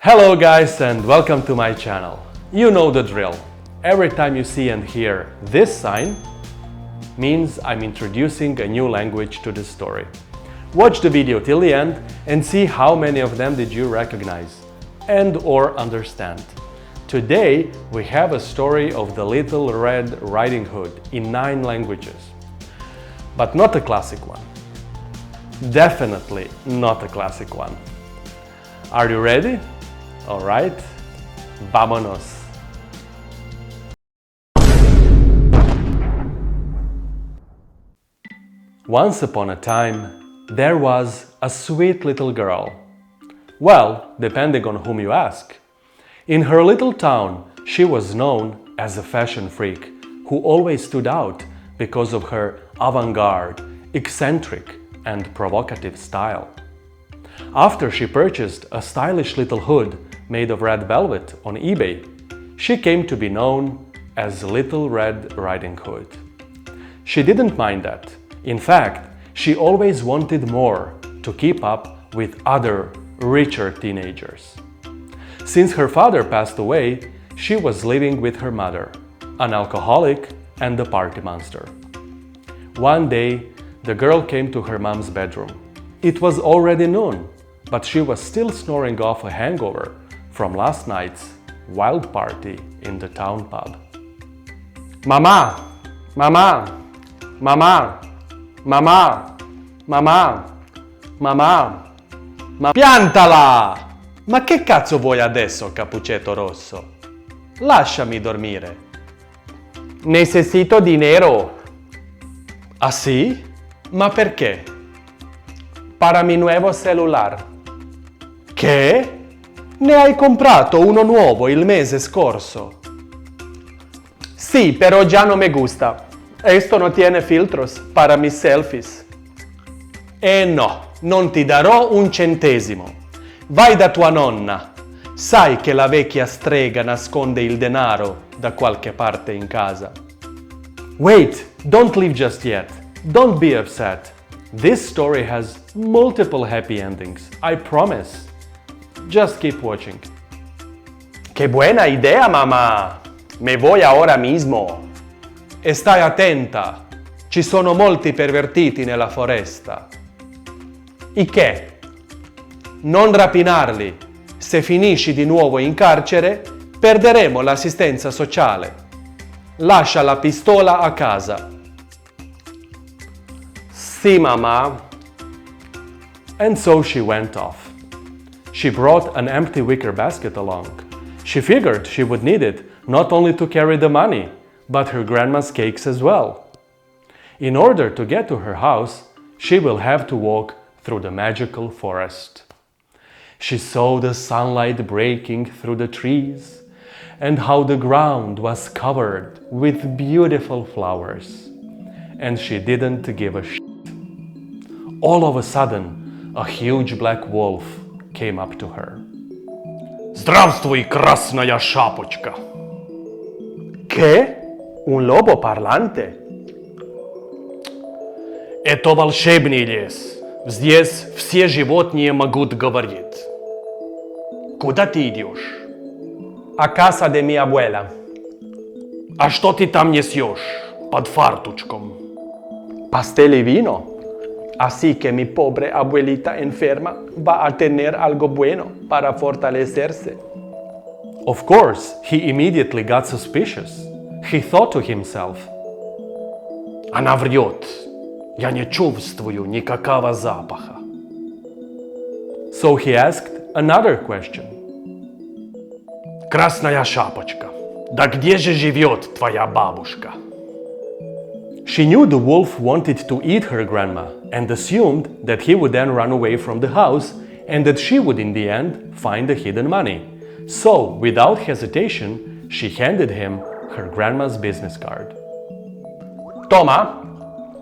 Hello guys and welcome to my channel. You know the drill. Every time you see and hear this sign, means I'm introducing a new language to the story. Watch the video till the end and see how many of them did you recognize and or understand. Today we have a story of the Little Red Riding Hood in 9 languages. But not a classic one. Definitely not a classic one. Are you ready? Alright, vámonos! Once upon a time, there was a sweet little girl. Well, depending on whom you ask. In her little town, she was known as a fashion freak who always stood out because of her avant-garde, eccentric and provocative style. After she purchased a stylish little hood made of red velvet on eBay, she came to be known as Little Red Riding Hood. She didn't mind that. In fact, she always wanted more to keep up with other, richer teenagers. Since her father passed away, she was living with her mother, an alcoholic and a party monster. One day, the girl came to her mom's bedroom. It was already noon, but she was still snoring off a hangover from last night's wild party in the town pub. Mamma! Mamma! Mamma! Mamma! Mamma! Mamma! Piantala! Ma che cazzo vuoi adesso, Cappuccetto Rosso? Lasciami dormire. Necesito dinero. Ah sì? Ma perché? Para mi nuevo celular. Che? Ne hai comprato uno nuovo il mese scorso? Sì, pero ya no me gusta. Esto no tiene filtros para mis selfies. No, non ti darò un centesimo. Vai da tua nonna. Sai che la vecchia strega nasconde il denaro da qualche parte in casa. Wait, don't leave just yet. Don't be upset. This story has multiple happy endings, I promise. Just keep watching. ¡Qué buena idea, mamá! Me voy ahora mismo. E stai attenta, ci sono molti pervertiti nella foresta. I che? Non rapinarli. Se finisci di nuovo in carcere, perderemo l'assistenza sociale. Lascia la pistola a casa. Sì, mamma. And so she went off. She brought an empty wicker basket along. She figured she would need it not only to carry the money, but her grandma's cakes as well. In order to get to her house, she will have to walk through the magical forest. She saw the sunlight breaking through the trees and how the ground was covered with beautiful flowers. And she didn't give a shit. All of a sudden, a huge black wolf came up to her. Здравствуй, красная шапочка! Che? Un lobo parlante? Это волшебный лес. Здесь все животные могут говорить. Куда ты идешь? A casa de mi abuela. А что ты там несешь под фарточком? Pastel y vino. Así que mi pobre abuelita enferma va a tener algo bueno para fortalecerse. Of course, he immediately got suspicious. He thought to himself, Она врет. Я не чувствую никакого запаха. So he asked another question. Красная шапочка, да где же живет твоя бабушка? She knew the wolf wanted to eat her grandma and assumed that he would then run away from the house and that she would in the end find the hidden money. So, without hesitation, she handed him her grandma's business card. Toma,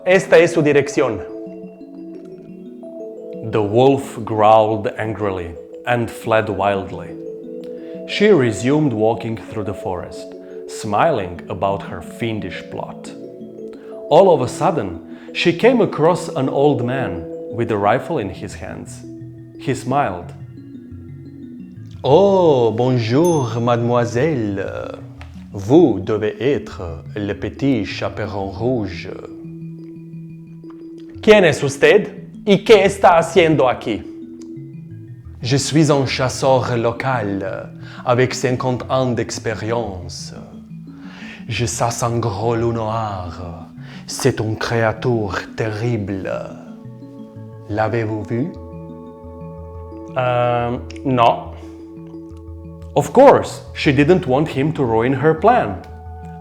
esta es su dirección. The wolf growled angrily and fled wildly. She resumed walking through the forest, smiling about her fiendish plot. All of a sudden, she came across an old man with a rifle in his hands. He smiled. Oh, bonjour, mademoiselle. Vous devez être le petit chaperon rouge. ¿Quién es usted? ¿Y qué está haciendo aquí? Je suis un chasseur local, avec 50 ans d'expérience. Je chasse un gros loup noir. C'est une créature terrible. L'avez-vous vu? No. Of course, she didn't want him to ruin her plan.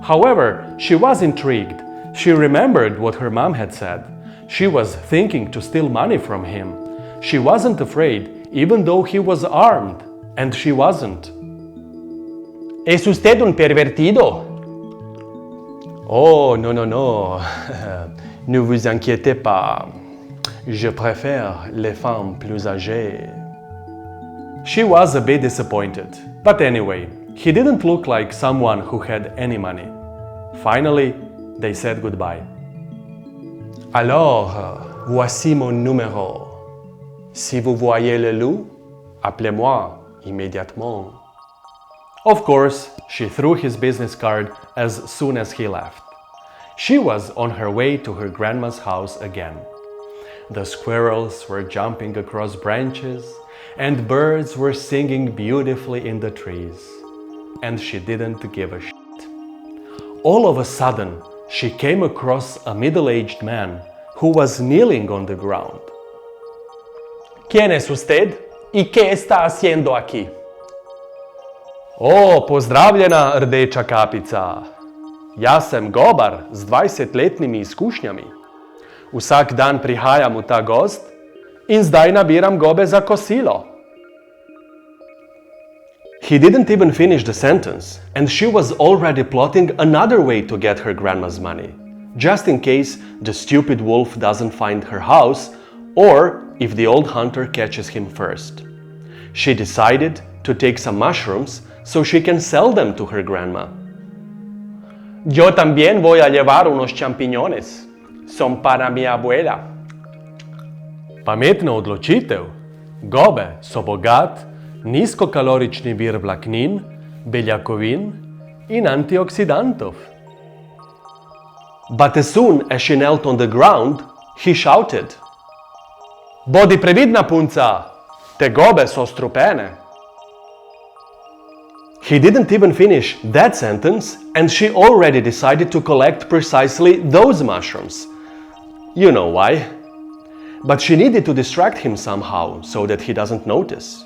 However, she was intrigued. She remembered what her mom had said. She was thinking to steal money from him. She wasn't afraid, even though he was armed, and she wasn't. ¿Es usted un pervertido? Oh, no. Ne vous inquiétez pas. Je préfère les femmes plus âgées. She was a bit disappointed. But anyway, he didn't look like someone who had any money. Finally, they said goodbye. Alors, voici mon numéro. Si vous voyez le loup, appelez-moi immédiatement. Of course, she threw his business card as soon as he left. She was on her way to her grandma's house again. The squirrels were jumping across branches, and birds were singing beautifully in the trees. And she didn't give a shit. All of a sudden, she came across a middle-aged man who was kneeling on the ground. ¿Quién es usted? ¿Y qué está haciendo aquí? O, pozdravljena rdeča kapica. Jaz sem gobar z 20-letnimi izkušnjami. Vsak dan prihajam v ta gozd in zdaj nabiram gobe za kosilo. He didn't even finish the sentence, and she was already plotting another way to get her grandma's money, just in case the stupid wolf doesn't find her house or if the old hunter catches him first. She decided to take some mushrooms so she can sell them to her grandma. Yo también voy a llevar unos champiñones. Son para mi abuela. Pametna odločitev. Gobe so bogat, nizkokalorični vir vlaknin, beljakovin in antioksidantov. But as soon as she knelt on the ground, he shouted, Bodi previdna, punca! Te gobe so strupene. He didn't even finish that sentence, and she already decided to collect precisely those mushrooms. You know why. But she needed to distract him somehow, so that he doesn't notice.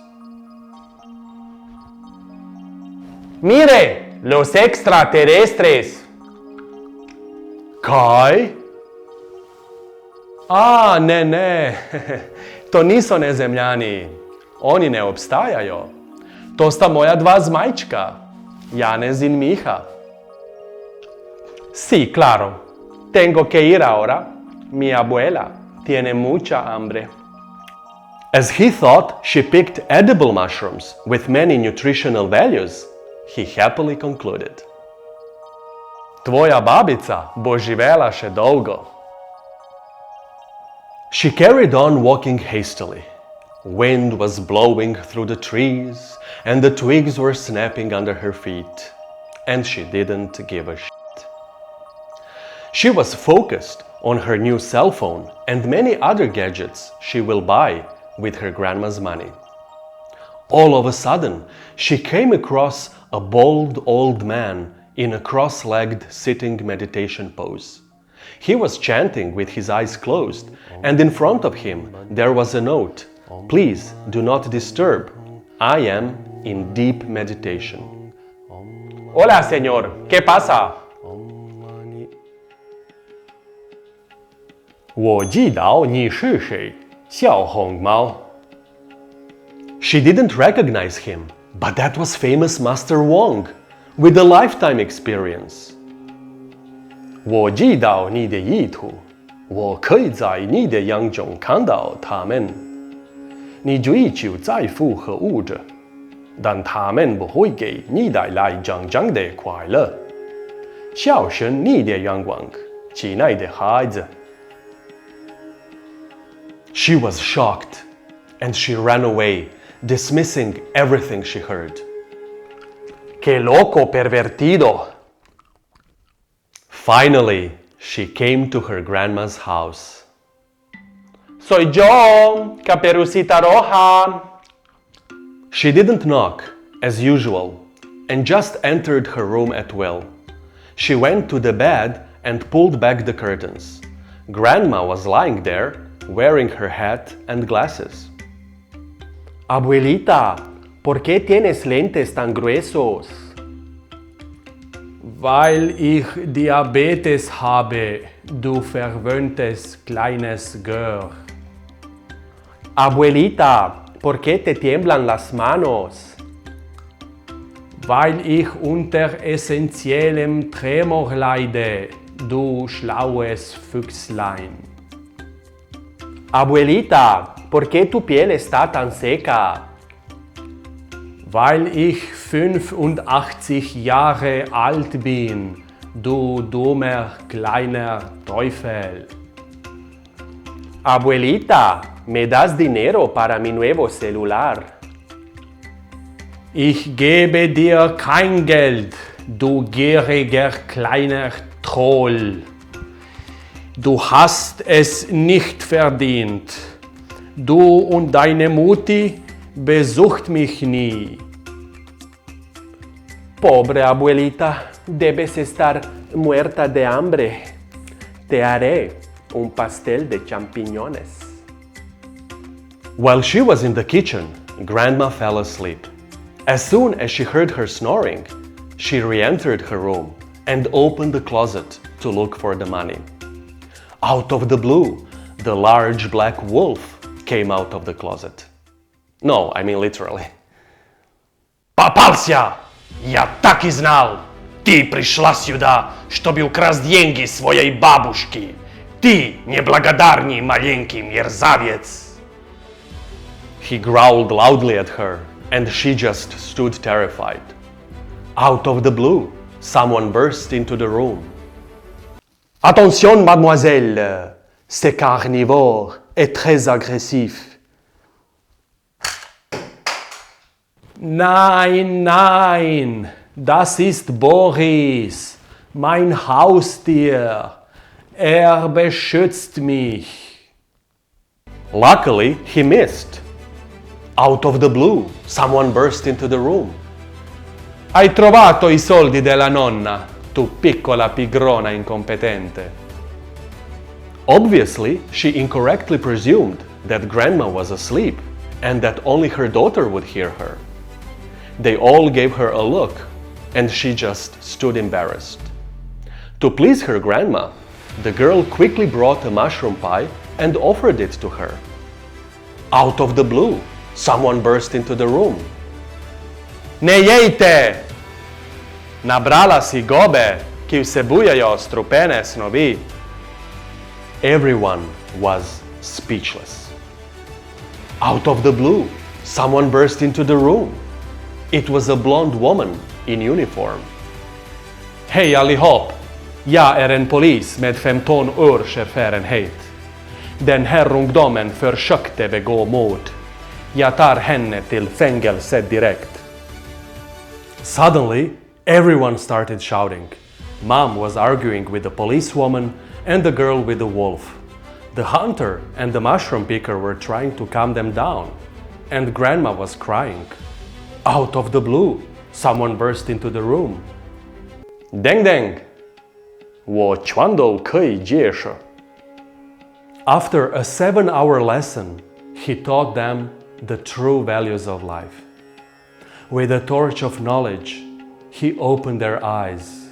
Mire, los extraterrestres! Kaj? Ne, to niso nezemljani. Oni ne obstajajo. To sta moja dva zmajčka, Janez in Miha. Sí, claro. Tengo que ir ahora. Mi abuela tiene mucha hambre. As he thought she picked edible mushrooms with many nutritional values, he happily concluded. Tvoja babica bo živela še dolgo. She carried on walking hastily. Wind was blowing through the trees, and the twigs were snapping under her feet, and she didn't give a shit. She was focused on her new cell phone and many other gadgets she will buy with her grandma's money. All of a sudden, she came across a bald old man in a cross-legged sitting meditation pose. He was chanting with his eyes closed, and in front of him there was a note. Please do not disturb. I am in deep meditation. Hola, señor. ¿Qué pasa? 我知道你是谁，小红帽. She didn't recognize him, but that was famous Master Wong, with a lifetime experience. 我知道你的意图，我可以在你的眼中看到他们。你追求财富和物质，但他们不会给你带来真正的快乐。小心你的眼光，亲爱的孩子。She was shocked, and she ran away, dismissing everything she heard. Que loco pervertido! Finally, she came to her grandma's house. Soy yo, Caperucita Roja! She didn't knock, as usual, and just entered her room at will. She went to the bed and pulled back the curtains. Grandma was lying there, wearing her hat and glasses. Abuelita, ¿por qué tienes lentes tan gruesos? Weil ich Diabetes habe, du verwöhntes kleines Gör. Abuelita, ¿por qué te tiemblan las manos? Weil ich unter essentiellem Tremor leide, du schlaues Füchslein. Abuelita, ¿por qué tu piel está tan seca? Weil ich 85 Jahre alt bin, du dummer kleiner Teufel. Abuelita, ¿me das dinero para mi nuevo celular? Ich gebe dir kein Geld, du gieriger kleiner Troll. Du hast es nicht verdient. Du und deine Mutti besucht mich nie. Pobre abuelita, debes estar muerta de hambre. Te haré un pastel de champiñones. While she was in the kitchen, Grandma fell asleep. As soon as she heard her snoring, she re-entered her room and opened the closet to look for the money. Out of the blue, the large black wolf came out of the closet. No, I mean literally. Попался! Я так и знал! Ты пришла сюда, чтобы украсть деньги своей бабушки! Ты неблагодарный маленький мерзавец! He growled loudly at her, and she just stood terrified. Out of the blue, someone burst into the room. Attention, mademoiselle! Ce carnivore est très agressif. Nein, nein, das ist Boris, mein Haustier. Beschützt mich. Luckily, he missed. Out of the blue, someone burst into the room. Hai trovato I soldi della nonna, tu piccola pigrona incompetente. Obviously, she incorrectly presumed that Grandma was asleep and that only her daughter would hear her. They all gave her a look, and she just stood embarrassed. To please her grandma, the girl quickly brought a mushroom pie and offered it to her. Out of the blue, someone burst into the room. Ne jejte! Nabrala si gobe, ki vsebujejo strupene snovi. Everyone was speechless. Out of the blue, someone burst into the room. It was a blonde woman in uniform. Hej allihop! Jag är en polis med 15 års erfarenhet. Den här ungdomen försökte begå mord. Jag tar henne till fängelse direkt. Suddenly, everyone started shouting. Mom was arguing with the policewoman and the girl with the wolf. The hunter and the mushroom picker were trying to calm them down, and Grandma was crying. Out of the blue, someone burst into the room. Deng deng! 我全都可以解释. After a 7-hour lesson, he taught them the true values of life. With a torch of knowledge, he opened their eyes.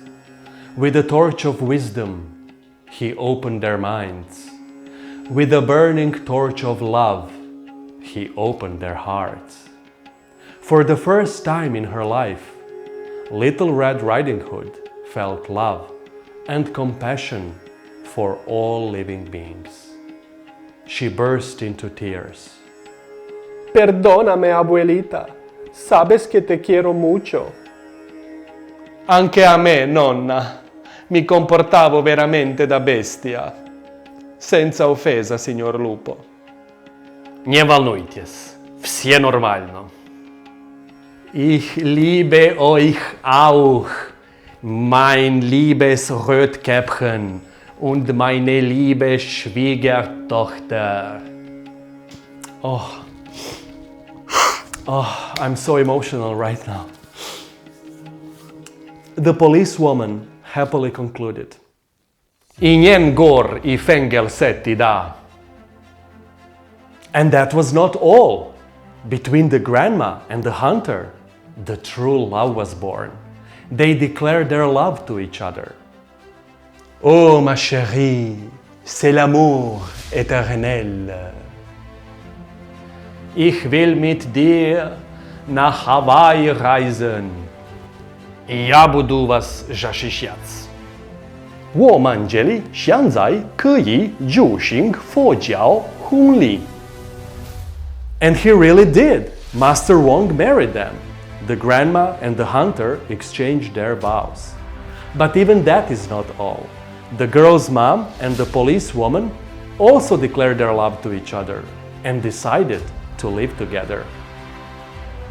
With a torch of wisdom, he opened their minds. With a burning torch of love, he opened their hearts. For the first time in her life, Little Red Riding Hood felt love and compassion for all living beings. She burst into tears. Perdóname, abuelita. Sabes que te quiero mucho. Anche a me, nonna. Mi comportavo veramente da bestia. Senza offesa, signor Lupo. Не волнуйтесь. Все нормально. Ich liebe euch auch, mein liebes Rötkäppchen und meine liebe Schwiegertochter. Oh, I'm so emotional right now. The policewoman happily concluded. Ingen går I fängelset idag. And that was not all. Between the grandma and the hunter, the true love was born. They declared their love to each other. Oh ma chérie, c'est l'amour éternel. Ich will mit dir nach Hawaii reisen. Я буду вас защищать. 我们这里现在可以举行佛教婚礼. And he really did. Master Wong married them. The grandma and the hunter exchanged their vows. But even that is not all. The girl's mom and the policewoman also declared their love to each other and decided to live together.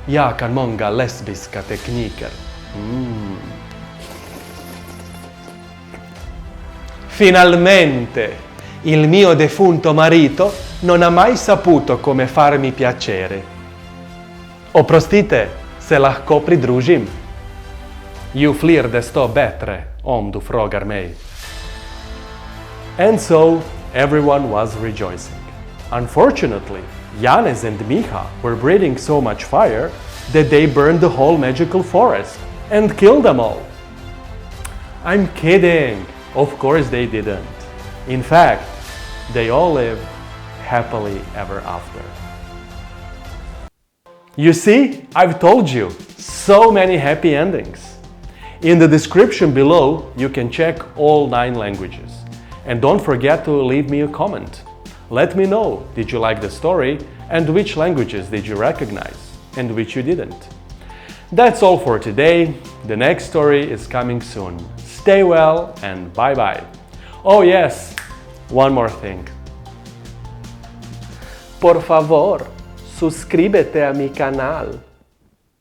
Jaka många lesbiska tekniker. Finalmente, il mio defunto marito non ha mai saputo come farmi piacere. Oprostite, se lahko pridružim. Ju flir desto bättre om du frågar mig. And so, everyone was rejoicing. Unfortunately, Janes and Micha were breathing so much fire that they burned the whole magical forest and killed them all. I'm kidding. Of course they didn't. In fact, they all lived happily ever after. You see, I've told you, so many happy endings. In the description below, you can check all 9 languages. And don't forget to leave me a comment. Let me know, did you like the story and which languages did you recognize and which you didn't. That's all for today. The next story is coming soon. Stay well and bye-bye. Oh yes, one more thing. Por favor, suscríbete a mi canal.